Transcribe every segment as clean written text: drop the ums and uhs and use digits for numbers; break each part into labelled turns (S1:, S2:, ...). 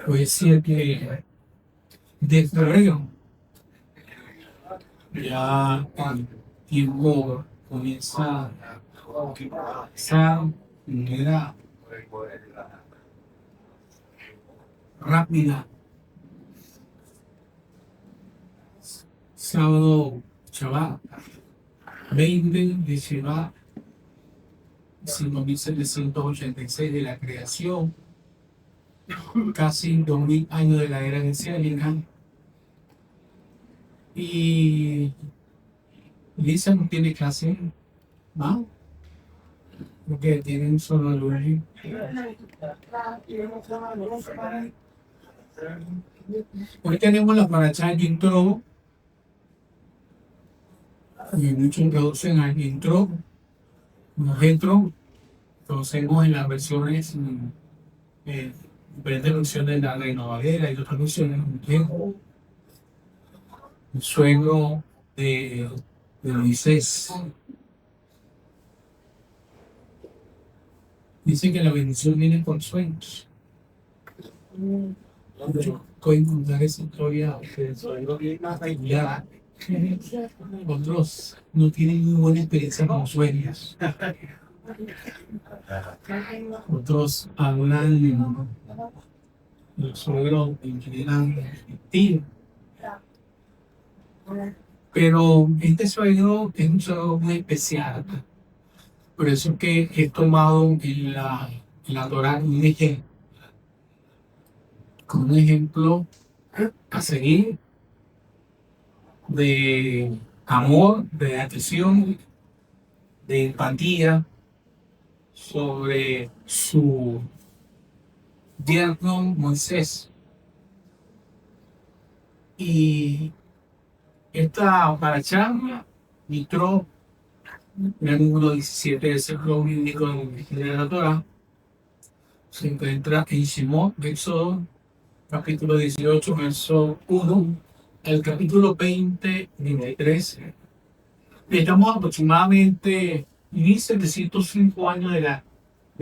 S1: Hoy es 7 de febrero. Ya el tiempo comienza esa manera rápida. Sábado Shabbat, 20 de Shabbat, 5786 de la creación, casi 2000 años de la era mesiánica. Y Lisa no tiene clase, ¿no? Porque tiene un solo lunes. Hoy tenemos la paracha de intro, y muchos traducen al intro, no intro, conocemos en las versiones, diferentes versiones de la Reina Valera y otras versiones, el sueño de Moisés. Dice que la bendición viene con sueños. Yo puedo contar esa historia de sueño ya. Otros no tienen muy buena experiencia con sueños. Otros hablan del suegro en general mentira. Pero este suegro es un suegro muy especial. Por eso que he tomado en la Torah como un ejemplo a seguir de amor, de atención, de empatía sobre su yerno Moisés. Y esta paracha, Yitro, el número 17 del ciclo bíblico de la Torah, se encuentra en Shemot, Éxodo, capítulo 18, verso 1, el capítulo 20, 23. Estamos aproximadamente 1705 años de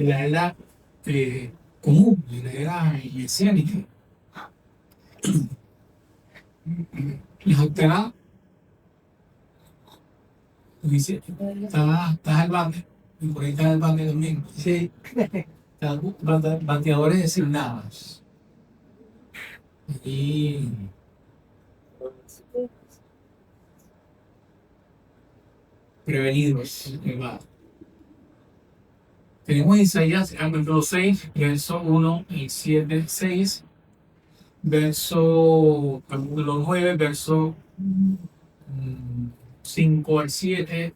S1: la era común, de la era mesiánica. La Haftará dice, está el bate, y por ahí está el bate también. Sí. Bateadores designados. Y prevenidos. Tenemos Isaías capítulo 6, verso 1 y 7, 6, verso capítulo 9, verso 5 al 7.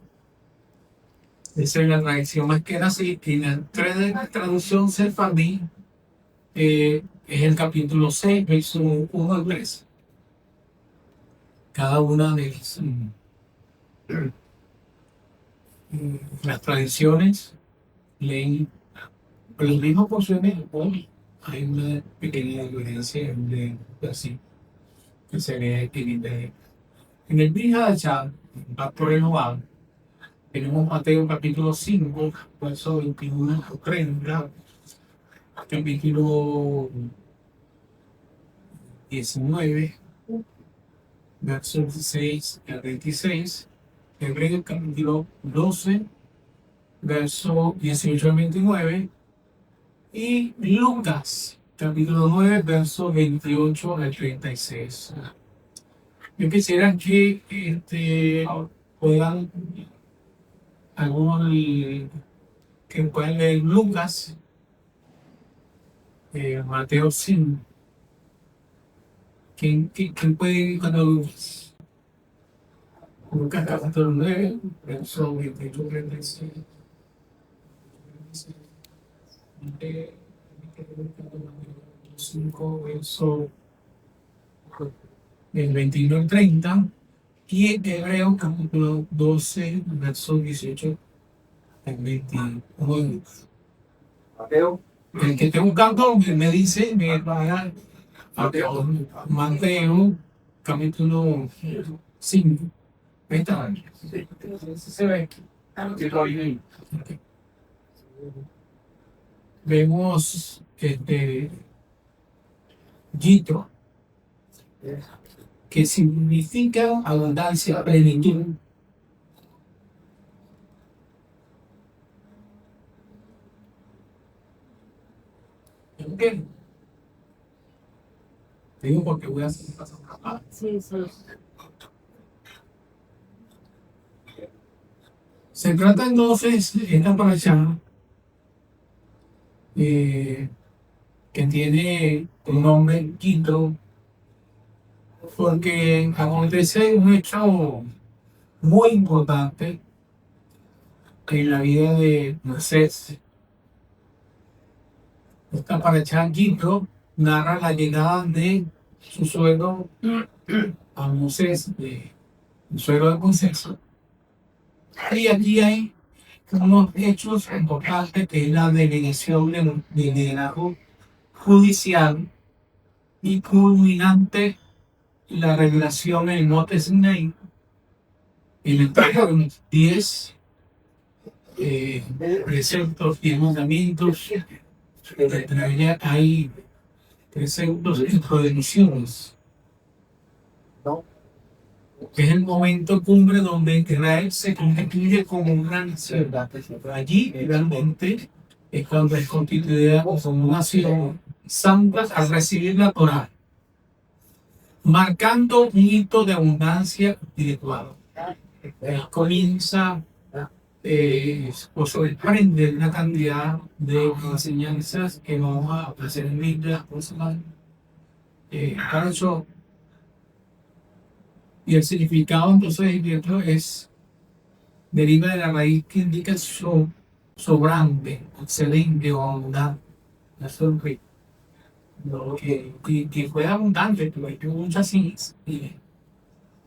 S1: Esa es la tradición más que así. Y la traducción sefardí es el capítulo 6, verso 1 al 3. Cada una de las tradiciones leen los mismos porciones. Hoy hay una pequeña diferencia de así que se ve en el Bihachá, Pacto Renovado. Tenemos Mateo capítulo 5, verso 21 al 30, capítulo 19, verso 16 al 26, Hebreos capítulo 12, verso 18 al 29, y Lucas capítulo 9, verso 28 al 36. Yo quisiera que puedan algunos que puedan leer Lucas, Mateo 5. ¿Quién puede ir con Lucas? Lucas capítulo 9, verso 28 al 36. 5, verso del 21 al 30, y en Hebreo capítulo 12, verso 18 al 29. Mateo. El que esté buscando me dice, me va a dar Mateo capítulo 5. Ahí está. Se ve. vemos Yitro, que significa abundancia, plenitud. ¿Ok? Digo porque voy a hacer pasar una parte.
S2: Sí, sí.
S1: Se trata entonces de esta parasha que tiene un nombre Yitro, porque acontece un hecho muy importante en la vida de Moisés. Esta parasha Yitro narra la llegada de su suegro a Moisés, el suegro de Moisés. Y aquí hay unos hechos importantes que es la delegación de liderazgo judicial y culminante la revelación en el monte Sinai, en la entrega de los 10 preceptos y mandamientos. Entre ellas hay preceptos y prohibiciones. Es el momento cumbre donde Israel se constituye como una nación. Allí realmente es cuando es constituida como una nación santa al recibir la Torá, marcando un hito de abundancia espiritual. Comienza o sorprende una cantidad de enseñanzas que vamos a hacer en Biblia. Para eso, y el significado entonces dentro deriva de la raíz que indica sobrante, excelente o abundante. Eso es lo que fue abundante, porque tuvo muchas hijas y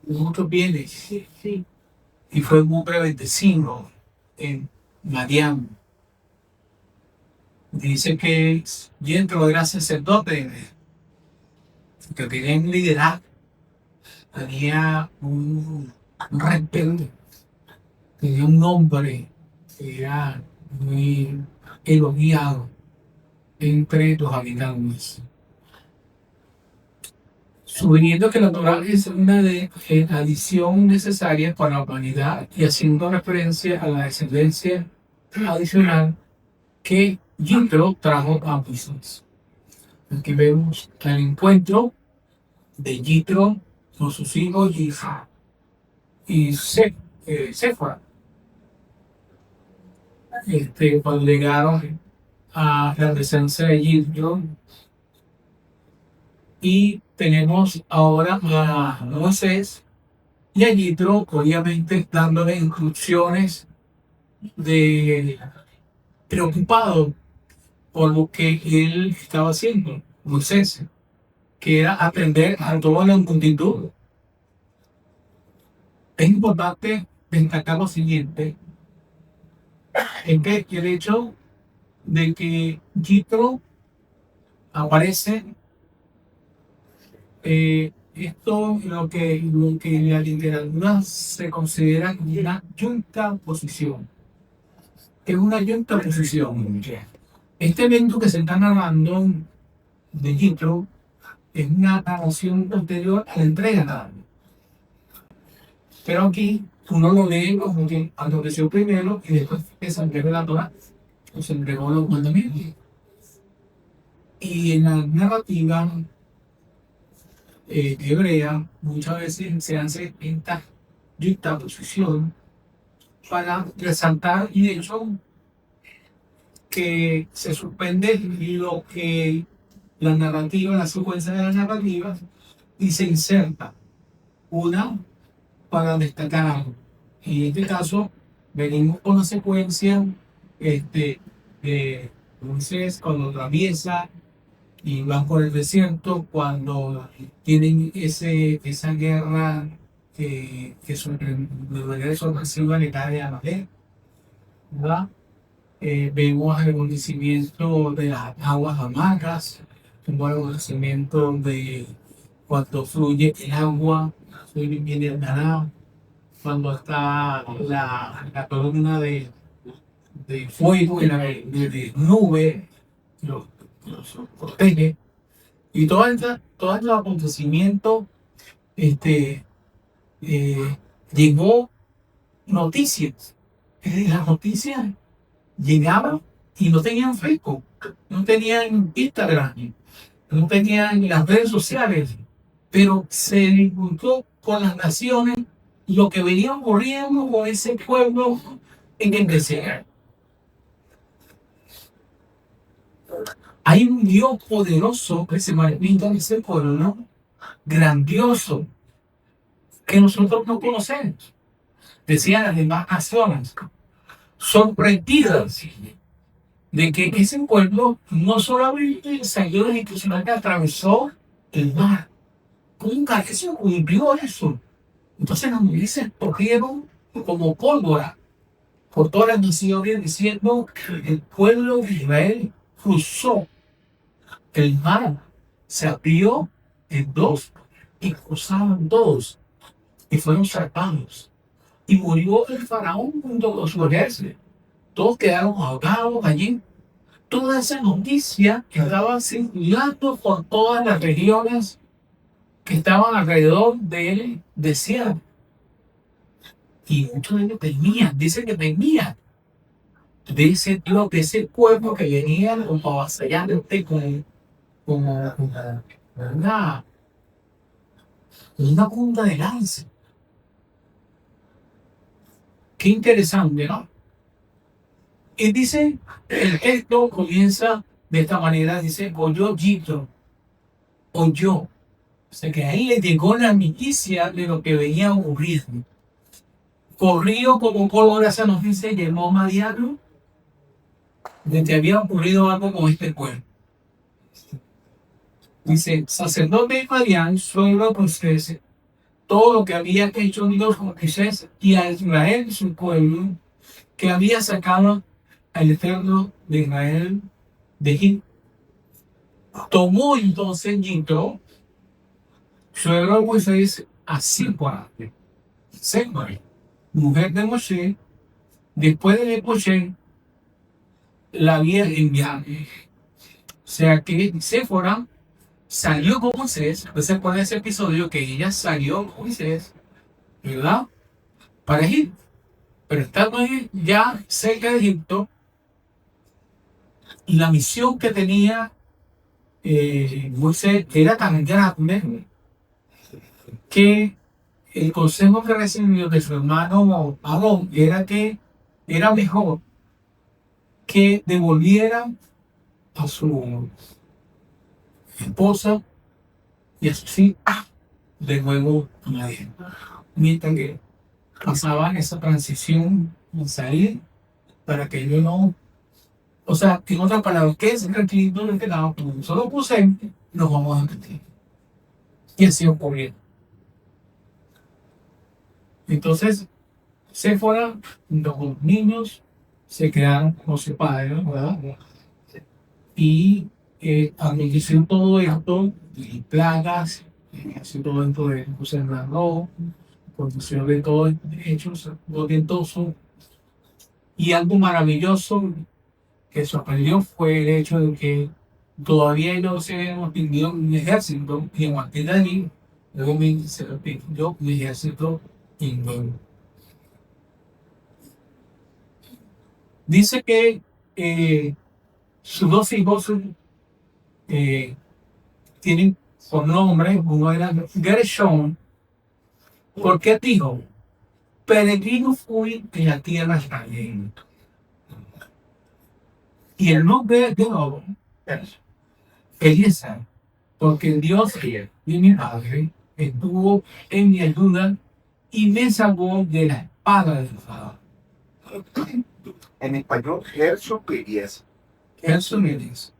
S1: muchos bienes.
S2: Sí, sí.
S1: Y fue muy bendecido en Madián. Dice que dentro era sacerdote, que tenía un liderazgo, tenía un respeto, tenía un nombre que era muy elogiado entre los habitantes. Sugiriendo que la Torah es una adición necesaria para la humanidad y haciendo referencia a la descendencia adicional que Yitro trajo a Moisés. Aquí vemos el encuentro de Yitro con sus hijos y Séfora. Cuando llegaron a la presencia de Yitro, y tenemos ahora a Moisés y a Yitro, obviamente, dándole instrucciones de preocupado por lo que él estaba haciendo, Moisés, que era atender a toda la multitud. Es importante destacar lo siguiente, en que el hecho de que Yitro aparece, esto lo que en la literatura se considera una yunta posición. Es una yunta posición. Este evento que se está narrando de Yitro es una narración posterior a la entrega. Pero aquí uno lo lee como que aconteció primero y después que se entregó la Torah, o se entregó los mandamientos. Y en la narrativa hebrea muchas veces se hace esta yuxtaposición para resaltar y de hecho que se suspende lo que la secuencia de la narrativa y se inserta una para destacar algo. En este caso, venimos con la secuencia de Moisés cuando atraviesa y van por el desierto, cuando tienen esa guerra de manera sorpresiva le cae a la vez, ¿verdad? Vemos el acontecimiento de las aguas amargas, vemos el acontecimiento de cuando fluye el agua, viene el ganado, cuando está la columna de fuego y de nube, los protege. Y todo el acontecimiento, eh, llegó noticias. Las noticias llegaban y no tenían Facebook, no tenían Instagram, no tenían las redes sociales, pero se disfrutó con las naciones lo que venía ocurriendo con ese pueblo en el desierto. Hay un Dios poderoso que se manifiesta en ese pueblo, grandioso, que nosotros no conocemos. Decían las demás naciones, sorprendidas de que ese pueblo no solamente salió de Egipto, sino que atravesó el mar. Nunca que se cumplió eso. Entonces las milicias corrieron como pólvora por todas las naciones diciendo que el pueblo de Israel cruzó el mar, se abrió en dos y cruzaron todos y fueron salvados. Y murió el faraón junto con su ejército. Todos quedaron ahogados allí. Toda esa noticia estaba circulando por todas las regiones que estaban alrededor del desierto. Y muchos de ellos temían, dicen que temían de ese Dios, de ese pueblo que venía como avasallante, como una punta de lanza. Qué interesante, ¿no? Y dice, el texto comienza de esta manera, dice, oyó Yitro, oyó. O sea que ahí le llegó la noticia de lo que venía ocurriendo. Corrió como pólvora esa noticia y llamó a Madiano de que había ocurrido algo con este pueblo. Dice, sacerdote de Madián, suegro de Moisés, todo lo que había hecho Dios con Moisés y a Israel, su pueblo, que había sacado al Eterno de Israel de Egipto. Tomó entonces Yitro, suegro de Moisés, a Zipora, mujer de Moshe, después de Moshe, la había enviado. O sea que Séfora salió con Moisés. ¿Se acuerdan de ese episodio que ella salió con Moisés, verdad? Para Egipto. Pero estando ahí ya cerca de Egipto, y la misión que tenía Moisés era tan grande que el consejo que recibió de su hermano Aarón era que era mejor que devolviera a su esposa y a sus hijos de nuevo a Madián. Mientras que pasaba esa transición en salir para que yo no. O sea, en otras palabras, que es tranquilito no quedaba con un solo ausente, nos vamos a repetir. Y así ocurrió. Entonces, Séfora, los niños se quedaron con su padre, ¿verdad? Y aconteció todo esto, y plagas, así todo esto de José Narro, condición de todo hechos orientosos. Y algo maravilloso que sorprendió fue el hecho de que todavía no se había extinguido un ejército, y en partir de allí, luego se extinguió un ejército inglés. Dice que sus dos hijos tienen por nombre, uno era Gershon, porque dijo, peregrino fui en la tierra extranjera. Y el nombre de nuevo es Eliezer, porque el Dios de mi padre estuvo en mi ayuda y me salvó de la espada del Faraón.
S2: En español, Gerson Eliezer.
S1: Gerson Eliezer.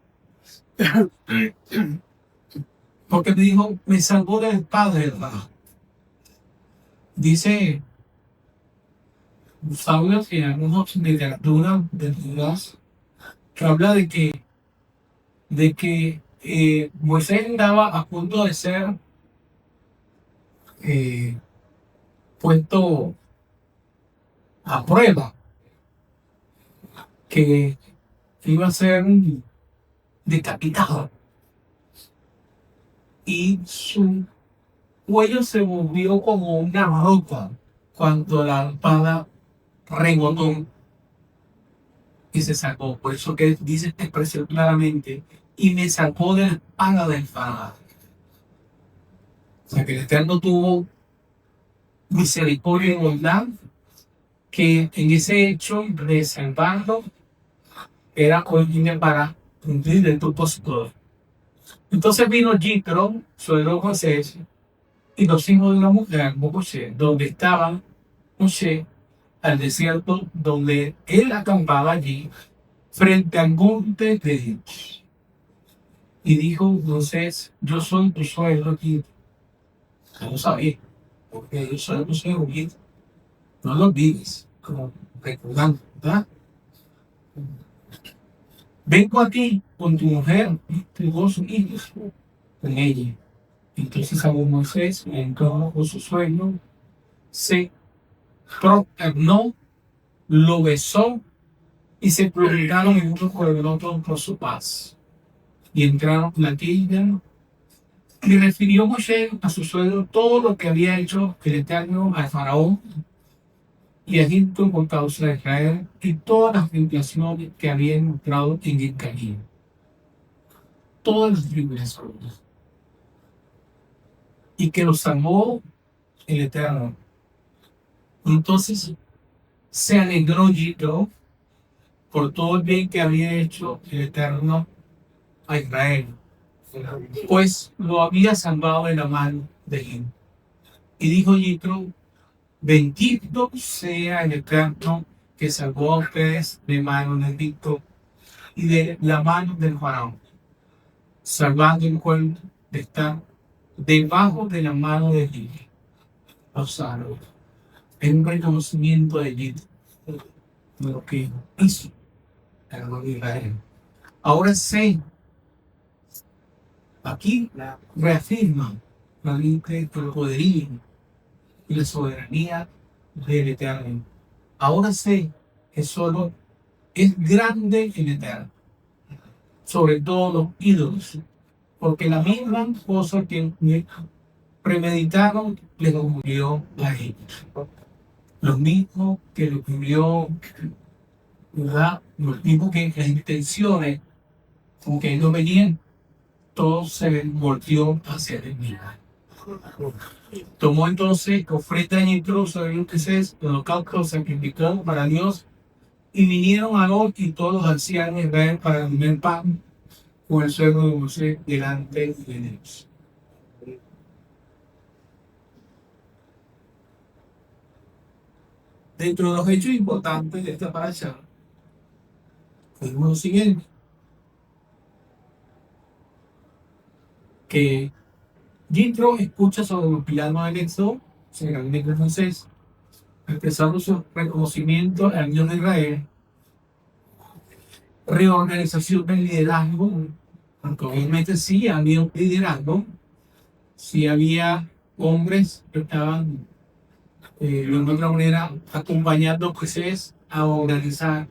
S1: Porque me dijo, me salvó de la espada del Faraón. Dice Saulo que en algunos literatura de Judas que habla de que Moisés estaba a punto de ser puesto a prueba, que iba a ser decapitado. Y su cuello se volvió como una roca cuando la espada rebotó y se sacó. Por eso que dice esta expresión claramente, y me sacó de la espada del faraón. O sea que el Eterno tuvo misericordia y bondad, que en ese hecho de salvarlo era continuo para cumplir el propósito. Entonces vino Jitro, suegro de José, y los hijos de la mujer, José, donde estaban José, al desierto, donde él acampaba allí, frente al monte de Dios. Y dijo José, yo soy tu suegro Jitro. No lo sabía, porque yo soy tu suegro Jitro. No lo olvides, como recordando, ¿verdad? Vengo aquí con tu mujer y tus dos hijos con ella. Entonces a Moisés entró con su suegro, se prosternó, lo besó y se prolongaron el uno por el otro por su paz. Y entraron en la tienda y refirió Moshe a su suegro todo lo que había hecho el Eterno al Faraón y a Egipto por causa de Israel y todas las tentaciones que había encontrado en el camino. Todas las tribulaciones. Y que los salvó el Eterno. Entonces se alegró Jitro por todo el bien que había hecho el Eterno a Israel, pues lo había salvado de la mano de él. Y dijo Jitro, bendito sea el Eterno que salvó a ustedes de mano de Egipto y de la mano del faraón, salvando el pueblo de estar debajo de la mano de Egipto. O sea, es un reconocimiento de Egipto de lo que hizo el pueblo de Israel. Ahora sé, aquí reafirma realmente el poderío y la soberanía del Eterno. Ahora sé que solo es grande el Eterno, sobre todo los ídolos, porque la misma cosa que premeditaron les ocurrió a ellos. Lo mismo que le ocurrió, ¿verdad? Lo mismo que las intenciones, como que no venían, todo se volvió hacia el mismo. Tomó entonces ofrenda y introdujo en Moisés, holocausto sacrificado para Dios, y vinieron a Lot y todos los ancianos de Israel para comer pan con el suegro de Moisés delante de Dios. Dentro de los hechos importantes de esta paracha, vemos lo siguiente, que Jitro escucha sobre los pilares del Éxodo, se reúne con Moisés, expresando su reconocimiento al Dios de Israel, reorganización del liderazgo, porque obviamente sí había un liderazgo, sí había hombres que estaban de otra manera acompañando a Moisés a organizar,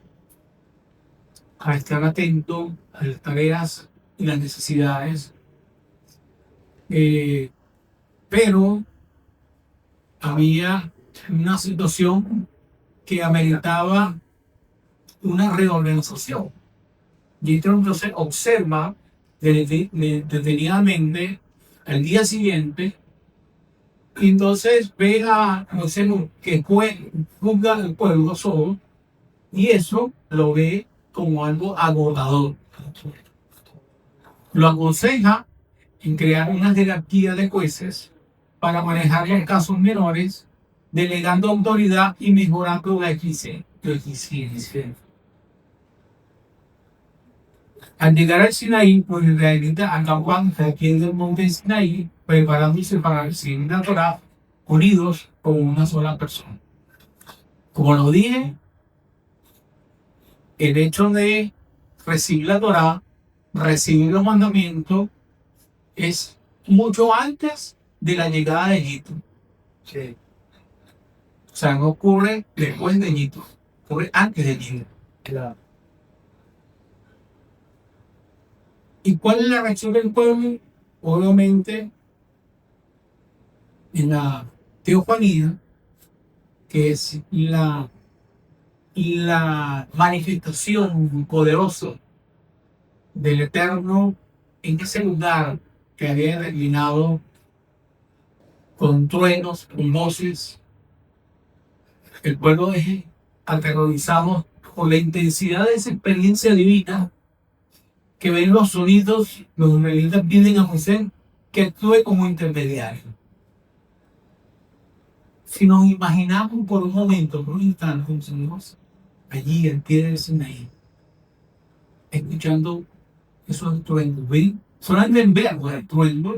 S1: a estar atento a las tareas y las necesidades, pero había una situación que ameritaba una reorganización. Y entonces observa detenidamente al día siguiente, y entonces ve a Moisés que juzga al pueblo solo, y eso lo ve como algo agotador. Lo aconseja en crear una jerarquía de jueces para manejar los casos menores, delegando autoridad y mejorando la eficiencia. Al llegar al Sinaí, los israelitas acampaban al pie del monte Sinaí, preparándose para recibir la Torá, unidos como una sola persona. Como lo dije, el hecho de recibir la Torá, recibir los mandamientos, es mucho antes de la llegada de Egipto.
S2: Sí.
S1: O sea, no ocurre después de Egipto, ocurre antes de Egipto.
S2: Claro.
S1: ¿Y cuál es la reacción del pueblo? Obviamente, en la teofanía, que es la manifestación poderosa del Eterno en ese lugar que había declinado con truenos, con voces, el pueblo es aterrorizado por la intensidad de esa experiencia divina que ven los sonidos, los israelitas piden a Moisés que actúe como intermediario. Si nos imaginamos por un momento, por un instante, Dios, allí al pie del Sinaí, escuchando esos truenos, ¿ven? Solamente en ver el trueno,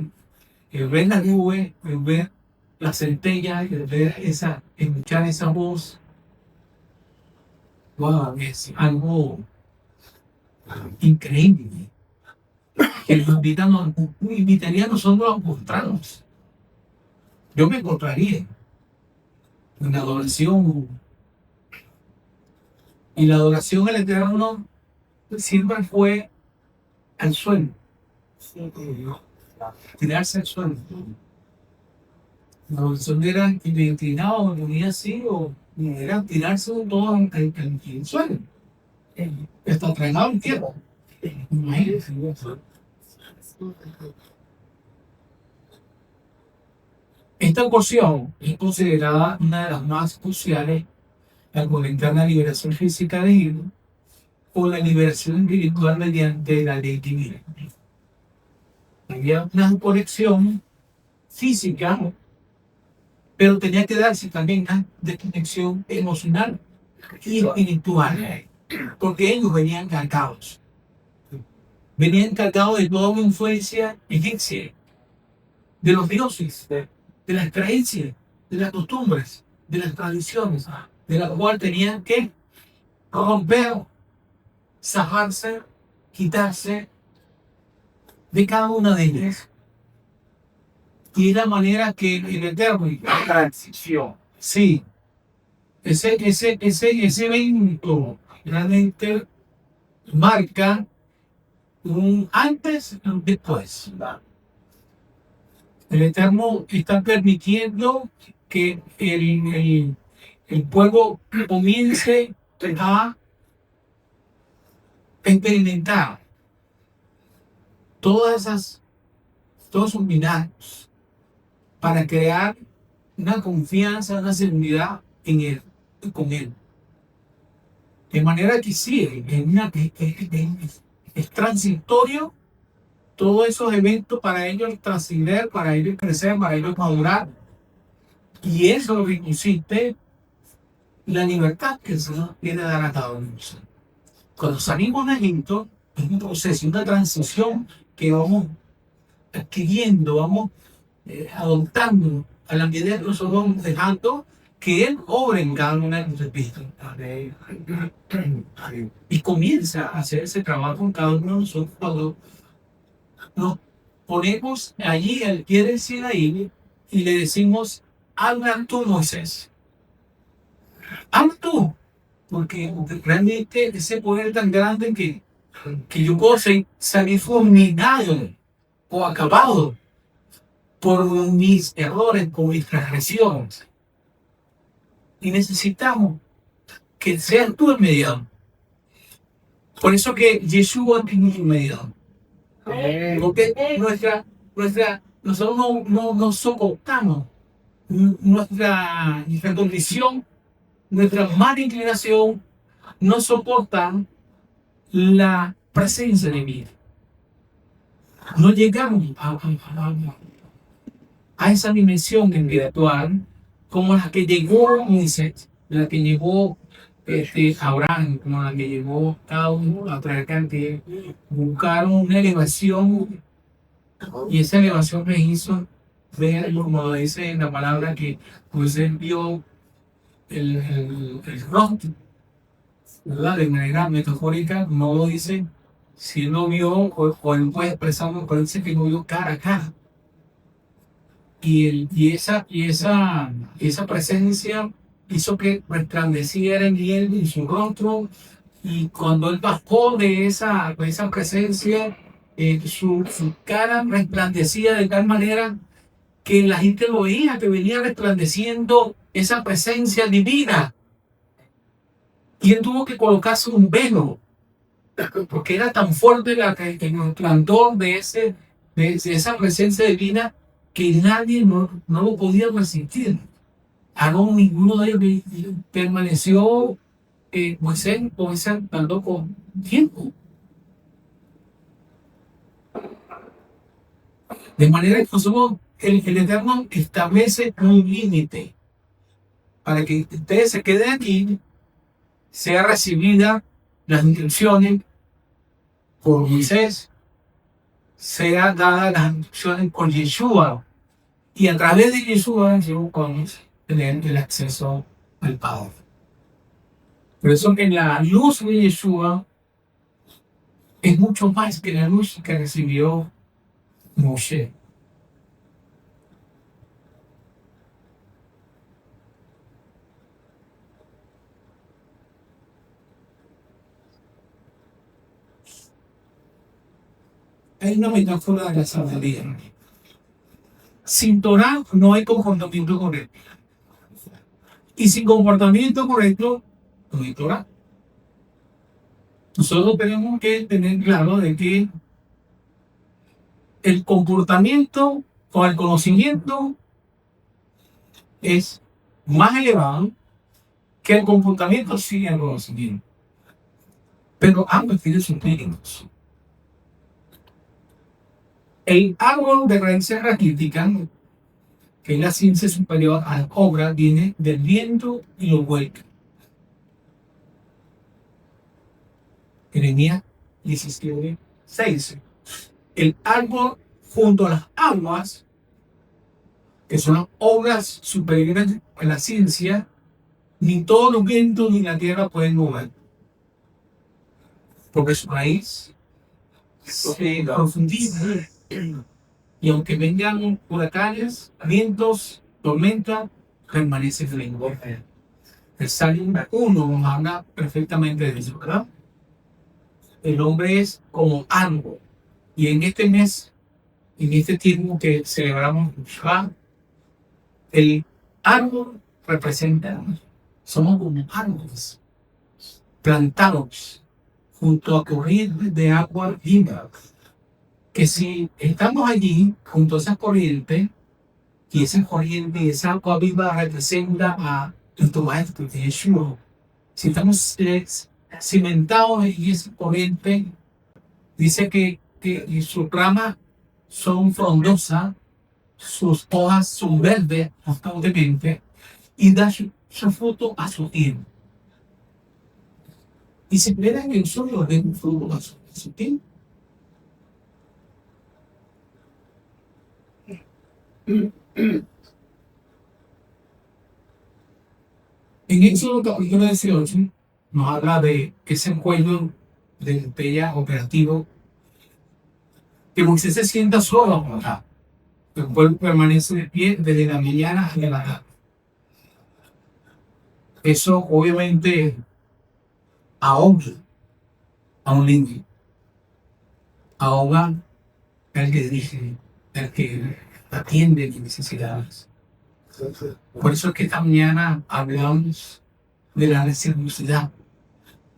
S1: el ver la nube, el ver la centella, el ver escuchar esa voz, wow, es algo increíble. Que nos invitaría a nosotros a encontrarnos. Yo me encontraría en la adoración. Y la adoración al Eterno siempre fue al suelo, tirarse al suelo. La adoración era que me inclinaba, me ponía así, o era tirarse todo al suelo. Hasta tragado el tiempo. Imagínense. Esta porción es considerada una de las más cruciales al comentar la liberación física de Hilo o la liberación espiritual mediante la ley divina. Había una conexión física, pero tenía que darse también una desconexión emocional y espiritual, porque ellos venían cargados. Venían cargados de toda una influencia egipcia, de los dioses, de las creencias, de las costumbres, de las tradiciones, de las cuales tenían que romper, zafarse, quitarse de cada una de ellas. Y es la manera que el Eterno, la transición, sí, ese evento realmente marca un antes y un después. El Eterno está permitiendo que el pueblo comience a experimentar todos esos milagros para crear una confianza, una seguridad en él, con él. De manera que sí, es transitorio todos esos eventos para ellos trascender, para ellos crecer, para ellos madurar. Y eso es lo que consiste la libertad que el Señor quiere dar a cada uno de nosotros. Cuando salimos de Egipto, es un proceso, una transición que vamos adquiriendo, vamos adoptando a la medida que nosotros vamos dejando que Él obre en cada una de nuestras vidas. Y comienza a hacer ese trabajo en cada uno de nosotros cuando nos ponemos allí al pie del Sinaí y le decimos, habla tú, Moisés. Habla tú. Porque realmente ese poder tan grande que yo puedo salir fulminado o acabado por mis errores, por mis transgresiones. Y necesitamos que seas tú el mediador. Por eso que Yeshua es nuestro mediador. Porque nosotros no soportamos nuestra condición, nuestra mala inclinación, no soportan la presencia de Dios. No llegamos a esa dimensión espiritual como la que llegó Moisés, la que llegó Abraham, como la que llegó cada uno a traer que buscaron una elevación y esa elevación me hizo ver, como dice en la palabra, que Moisés vio el rostro, ¿verdad? De manera metafórica, no lo dice, si no vio, o él puede expresarlo, pero dice que no vio cara a cara. Y esa presencia hizo que resplandeciera en él, en su rostro, y cuando él bajó de esa presencia, su cara resplandecía de tal manera que la gente lo veía, que venía resplandeciendo esa presencia divina. Y él tuvo que colocarse un velo, porque era tan fuerte el resplandor de esa presencia divina que nadie no lo podía resistir. Aún ninguno de ellos permaneció Moisés con ese resplandor con tiempo. De manera que nosotros, el Eterno establece un límite para que ustedes se queden aquí, sea recibida las instrucciones por Moisés, sea dada las instrucciones por Yeshua, y a través de Yeshua yo podemos tener el acceso al Padre. Por eso que la luz de Yeshua es mucho más que la luz que recibió Moshe. Hay una metáfora de la sabiduría. Sin Torah no hay comportamiento correcto. Y sin comportamiento correcto no hay Torah. Nosotros tenemos que tener claro de que el comportamiento o el conocimiento es más elevado que el comportamiento sin el conocimiento. Pero ambos tienen sus méritos. El árbol de raíces raquíticas, que es la ciencia superior a la obra, viene del viento y lo vuelca. Jeremías 17:6. El árbol junto a las aguas, que son las obras superiores a la ciencia, ni todos los vientos ni la tierra pueden mover, porque su raíz se profundiza. Y aunque vengan huracanes, vientos, tormenta, permanece firme. El Salmo 1 nos habla perfectamente de eso, ¿verdad? El hombre es como árbol. Y en este mes, en este tiempo que celebramos Shabbat, el árbol representa, somos como árboles plantados junto a corrientes de agua viva. Que si estamos allí junto a esa corriente, y esa agua viva representa a nuestro maestro Yeshua, si estamos cimentados en esa corriente, dice que sus ramas son frondosas, sus hojas son verdes constantemente y da su fruto a su tiempo. Y se espera que el sol nos dé un fruto a su tiempo. En Éxodo capítulo 18 nos habla de ese encuentro de Bella operativo, que Moisés se sienta solo acá. El pueblo permanece de pie desde la mañana hasta la tarde. Eso obviamente ahoga a un niño, ahoga al que dirige, al que atiende mis necesidades. Por eso es que esta mañana hablamos de la reciprocidad,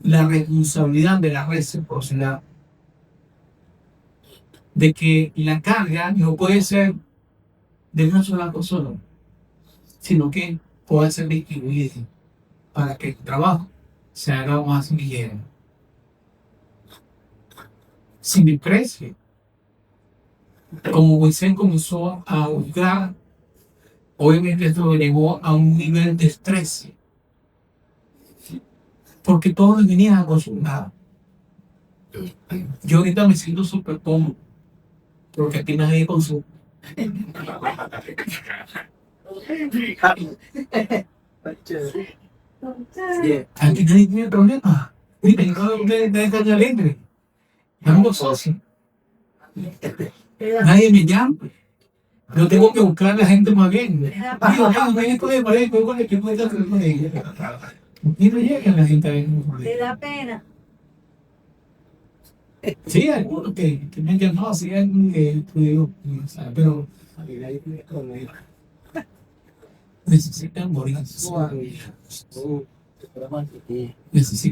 S1: la responsabilidad de la reciprocidad, de que la carga no puede ser de una sola persona, sino que puede ser distribuida para que el trabajo se haga más ligero. Sin desprecio, como Moisés comenzó a buscar, obviamente esto lo llevó a un nivel de estrés, porque todos venían acostumbrados. Yo ahorita me siento súper cómodo, porque aquí nadie consume. Aquí nadie tiene problema. Miren, de caña alegre. Estamos socios. Nadie me llama. Yo tengo que buscar a la gente más bien. Digo, no, ven con el marido, con el que puede hacer con ella. Y no llega la gente a ver.
S3: Te da pena.
S1: Sí, algunos que me han llamado así, algunos que tú digo, o sea, pero necesitan morir. Necesitan